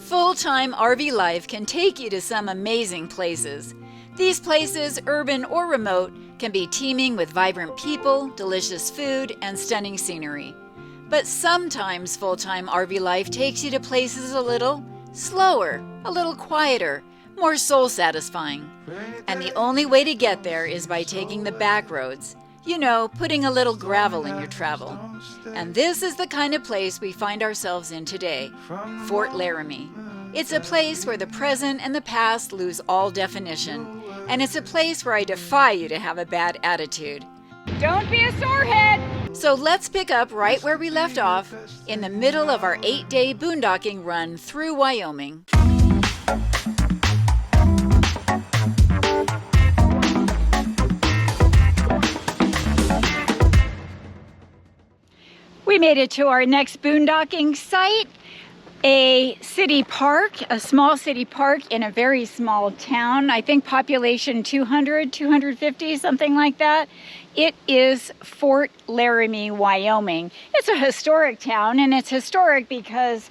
Full-time RV life can take you to some amazing places. These places, urban or remote, can be teeming with vibrant people, delicious food, and stunning scenery. But sometimes full-time RV life takes you to places a little slower, a little quieter, more soul-satisfying. And the only way to get there is by taking the back roads. You know, putting a little gravel in your travel. And this is the kind of place we find ourselves in today, Fort Laramie. It's a place where the present and the past lose all definition. And it's a place where I defy you to have a bad attitude. Don't be a sorehead! So let's pick up right where we left off, in the middle of our 8-day boondocking run through Wyoming. We made it to our next boondocking site, a city park, a small city park in a very small town. I think population 200, 250, something like that. It is Fort Laramie, Wyoming. It's a historic town, and it's historic because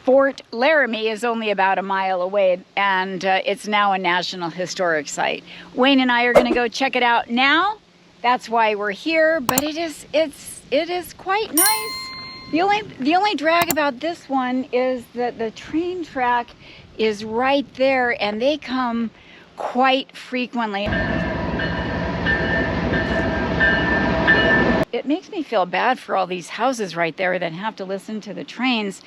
Fort Laramie is only about a mile away, and it's now a National Historic Site. Wayne and I are going to go check it out now. That's why we're here, but it is quite nice. The only drag about this one is that the train track is right there, and they come quite frequently. It makes me feel bad for all these houses right there that have to listen to the trains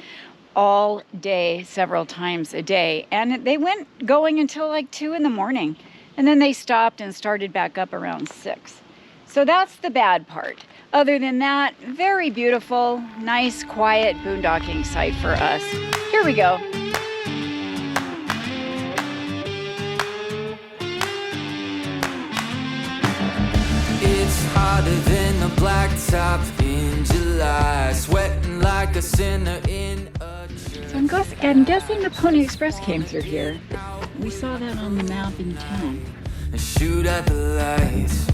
all day, several times a day. And they went going until like 2 in the morning, and then they stopped and started back up around 6. So that's the bad part. Other than that, very beautiful, nice, quiet boondocking site for us. Here we go. It's hotter than a blacktop in July, sweating like a sinner in a church. So I'm guessing the Pony Express came through here. We saw that on the map in town. And shoot at the lights.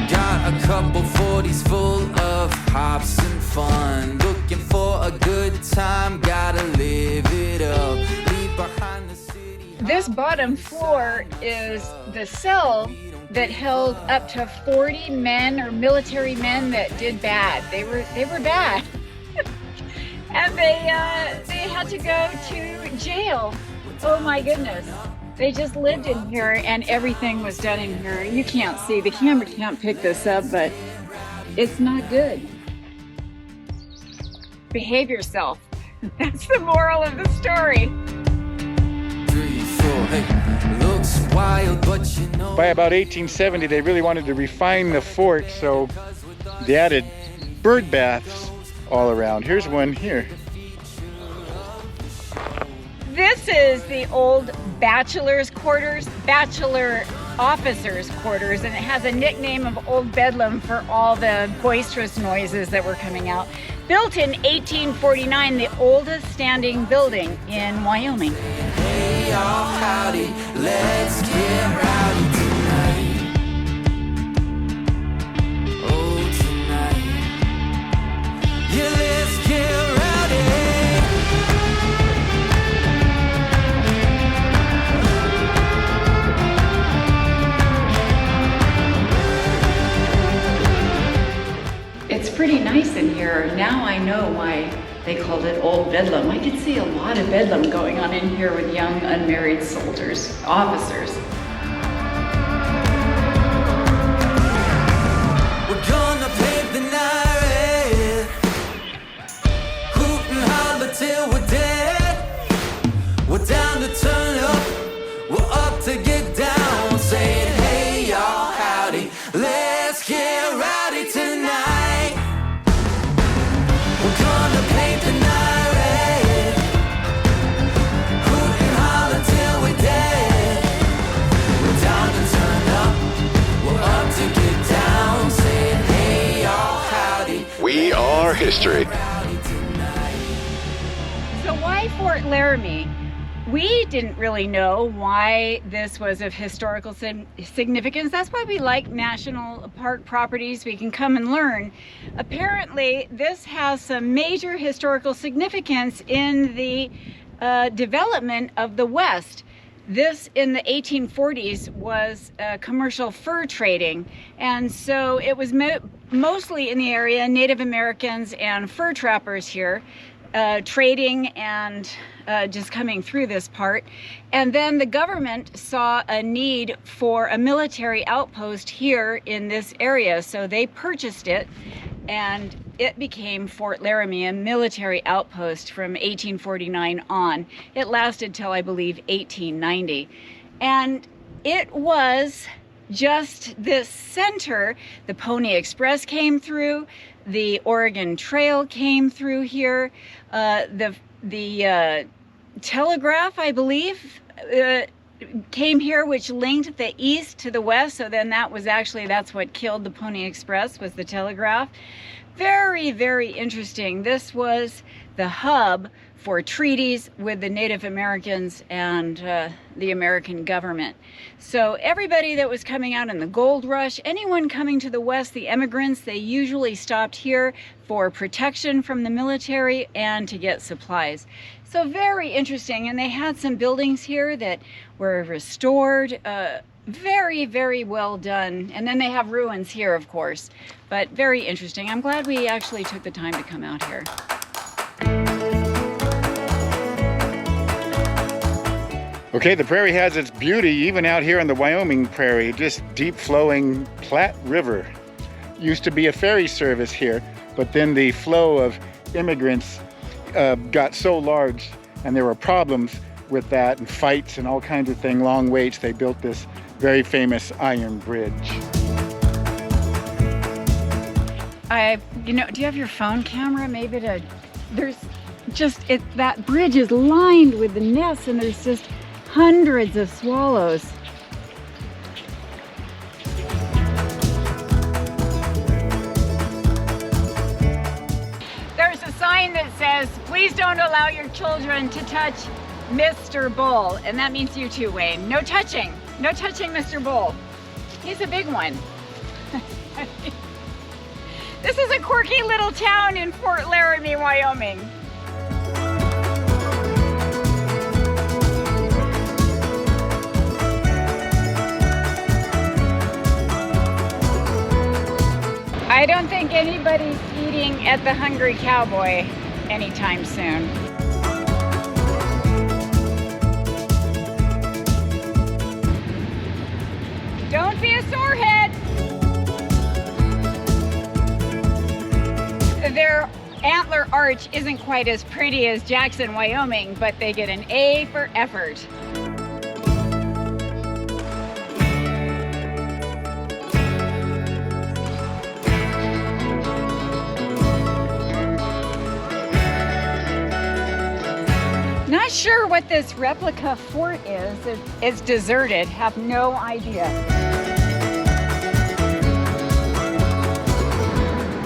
Got a couple 40s full of hops and fun. Looking for a good time, gotta live it up. Leave behind the city. This bottom floor is the cell that held up to 40 men or military men that did bad. They were bad. And they had to go to jail. Oh my goodness. They just lived in here, and everything was done in here. You can't see, the camera can't pick this up, but it's not good. Behave yourself. That's the moral of the story. 3, 4, hey, looks wild, but you know. By about 1870, they really wanted to refine the fort, so they added bird baths all around. Here's one here. This is the old bachelor's quarters, bachelor officers' quarters, and it has a nickname of Old Bedlam for all the boisterous noises that were coming out. Built in 1849, the oldest standing building in Wyoming. Hey, y'all, howdy, let's get rowdy tonight. Oh, tonight. Yeah, let's get rowdy. It's pretty nice in here. Now I know why they called it Old Bedlam. I could see a lot of bedlam going on in here with young unmarried soldiers, officers. We're gonna pave the night red. Hoot and holler till we're dead. We're down to turn up. We're up to get down. Saying, hey, y'all, howdy. Let's get rowdy tonight. We're gonna paint the night red. Hoot and holler till we're dead. We're down to turn up. We're up to get down. Saying, hey, y'all, howdy. We are history. So why Fort Laramie? we didn't really know why this was of historical significance. That's why we like national park properties. We can come and learn. Apparently, this has some major historical significance in the development of the West. This, in the 1840s, was commercial fur trading, and so it was mostly in the area Native Americans and fur trappers here trading and just coming through this part. And then the government saw a need for a military outpost here in this area, so they purchased it, and it became Fort Laramie, a military outpost from 1849 on. It lasted till, I believe, 1890. And it was just this center. The Pony Express came through, the Oregon Trail came through here, the telegraph, I believe, came here, which linked the east to the west. So then that's what killed the Pony Express, was the telegraph. Very, very interesting. This was the hub for treaties with the Native Americans and the American government. So everybody that was coming out in the gold rush, anyone coming to the West, the immigrants, they usually stopped here for protection from the military and to get supplies. So very interesting. And they had some buildings here that were restored. Very, very well done. And then they have ruins here, of course, but very interesting. I'm glad we actually took the time to come out here. Okay, the prairie has its beauty even out here on the Wyoming prairie, just deep flowing Platte River. Used to be a ferry service here, but then the flow of immigrants got so large and there were problems with that and fights and all kinds of things, long waits. They built this very famous iron bridge. Do you have your phone camera? Maybe that bridge is lined with the nests, and there's just hundreds of swallows. There's a sign that says, "Please don't allow your children to touch Mr. Bull," and that means you too, Wayne. No touching. No touching Mr. Bull. He's a big one. This is a quirky little town in Fort Laramie, Wyoming. I don't think anybody's eating at the Hungry Cowboy anytime soon. Don't be a sorehead. Their antler arch isn't quite as pretty as Jackson, Wyoming, but they get an A for effort. Not sure what this replica fort is. It's deserted. Have no idea.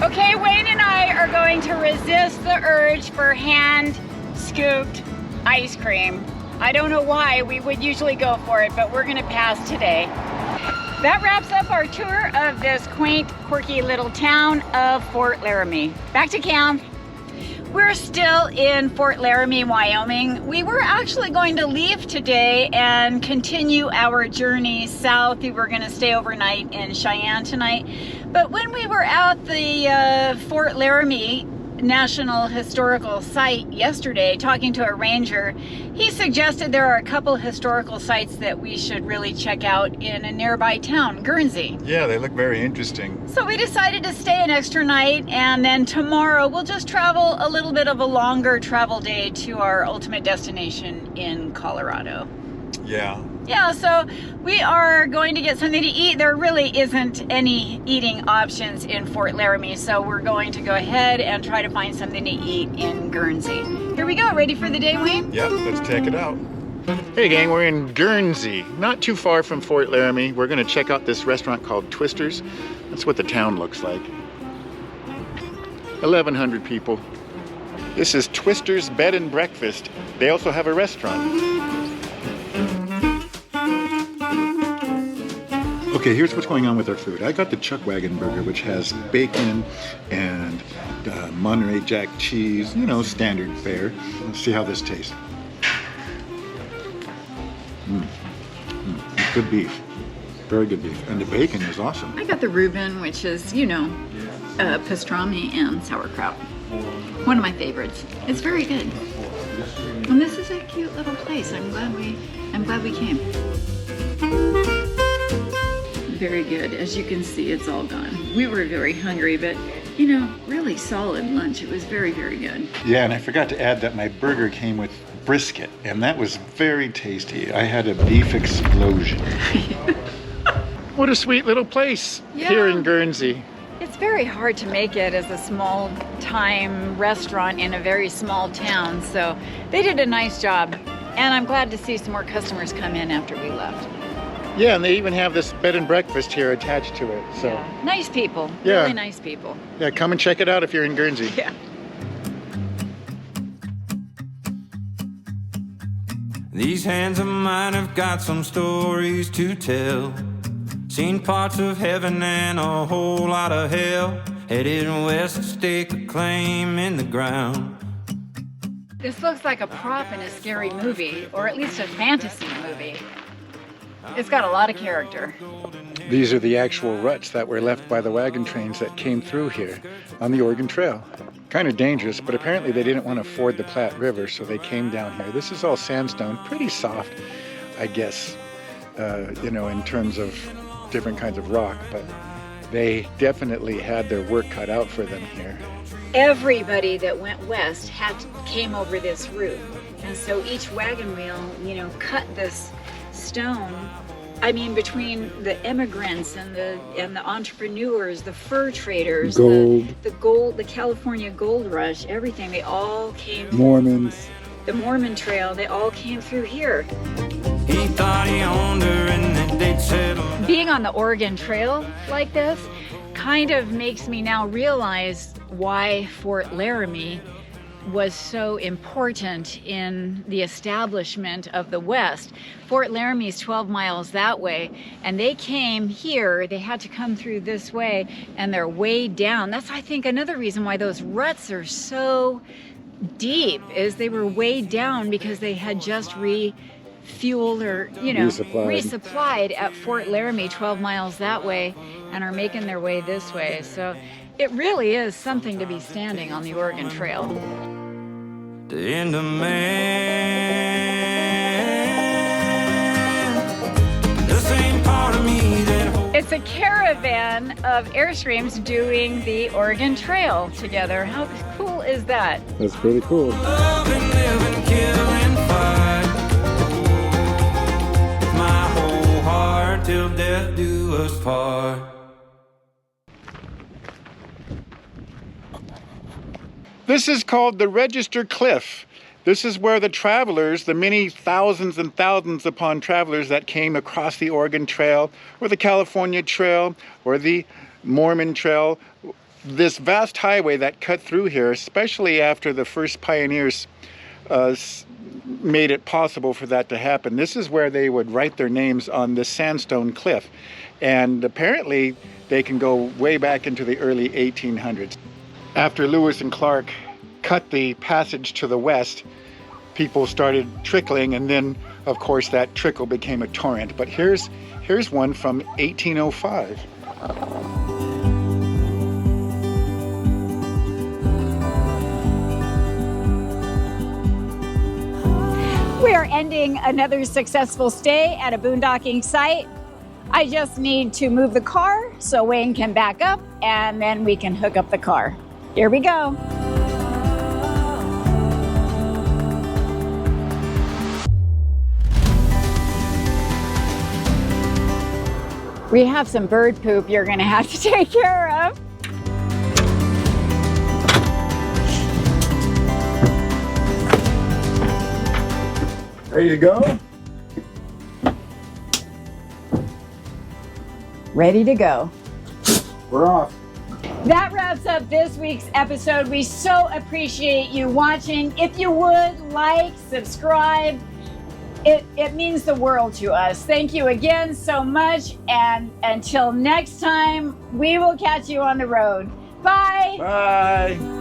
Okay, Wayne and I are going to resist the urge for hand-scooped ice cream. I don't know why we would usually go for it, but we're gonna pass today. That wraps up our tour of this quaint, quirky little town of Fort Laramie. Back to camp. We're still in Fort Laramie, Wyoming. We were actually going to leave today and continue our journey south. We were going to stay overnight in Cheyenne tonight. But when we were at the Fort Laramie National Historical Site yesterday, talking to a ranger, he suggested there are a couple historical sites that we should really check out in a nearby town, Guernsey. Yeah, they look very interesting. So we decided to stay an extra night, and then tomorrow we'll just travel a little bit of a longer travel day to our ultimate destination in Colorado. Yeah. Yeah, so we are going to get something to eat. There really isn't any eating options in Fort Laramie, so we're going to go ahead and try to find something to eat in Guernsey. Here we go. Ready for the day, Wayne? Yep, let's check it out. Hey gang, we're in Guernsey, not too far from Fort Laramie. We're going to check out this restaurant called Twisters. That's what the town looks like. 1,100 people. This is Twister's Bed and Breakfast. They also have a restaurant. Okay, here's what's going on with our food. I got the Chuck Wagon burger, which has bacon and Monterey Jack cheese, you know, standard fare. Let's see how this tastes. Good beef. Very good beef. And the bacon is awesome. I got the Reuben, which is, you know, pastrami and sauerkraut. One of my favorites. It's very good. And this is a cute little place. I'm glad we came. Very good. As you can see, it's all gone. We were very hungry, but you know, really solid lunch. It was very, very good. Yeah, and I forgot to add that my burger came with brisket, and that was very tasty. I had a beef explosion. What a sweet little place here in Guernsey. It's very hard to make it as a small-time restaurant in a very small town, so they did a nice job. And I'm glad to see some more customers come in after we left. Yeah, and they even have this bed and breakfast here attached to it. So yeah. Nice people. Yeah. Really nice people. Yeah, come and check it out if you're in Guernsey. Yeah. These hands of mine have got some stories to tell. Seen parts of heaven and a whole lot of hell. Headed west to stake a claim in the ground. This looks like a prop in a scary movie, or at least a fantasy movie. It's got a lot of character. These are the actual ruts that were left by the wagon trains that came through here on the Oregon Trail. Kind of dangerous, but apparently they didn't want to ford the Platte River, so they came down here. This is all sandstone, pretty soft, I guess, you know, in terms of different kinds of rock, but they definitely had their work cut out for them here. Everybody that went west came over this route, and so each wagon wheel, you know, cut this stone. I mean, between the immigrants and the entrepreneurs, the fur traders, the California gold rush, everything, they all came. Mormons. The Mormon Trail, they all came through here. He thought he owned her and that they'd settle. Being on the Oregon Trail like this kind of makes me now realize why Fort Laramie was so important in the establishment of the West. Fort Laramie is 12 miles that way, and they came here, they had to come through this way, and they're way down. That's, I think, another reason why those ruts are so deep, is they were way down because they had just refueled or, you know, resupplied at Fort Laramie 12 miles that way and are making their way this way. So it really is something to be standing on the Oregon Trail. The end of man. The same part of me that It's a caravan of Airstreams doing the Oregon Trail together. How cool is that? That's pretty cool. love and live and kill and fight. My whole heart till death do us part. This is called the Register Cliff. This is where the travelers, the many thousands and thousands upon travelers that came across the Oregon Trail, or the California Trail, or the Mormon Trail, this vast highway that cut through here, especially after the first pioneers made it possible for that to happen. This is where they would write their names on this sandstone cliff. And apparently they can go way back into the early 1800s. After Lewis and Clark cut the passage to the west, people started trickling, and then of course that trickle became a torrent. But here's one from 1805. We are ending another successful stay at a boondocking site. I just need to move the car so Wayne can back up, and then we can hook up the car. Here we go. We have some bird poop you're gonna have to take care of. Ready to go? Ready to go. We're off. That wraps up this week's episode. We so appreciate you watching. If you would like, subscribe. It means the world to us. Thank you again so much. And until next time, we will catch you on the road. Bye. Bye.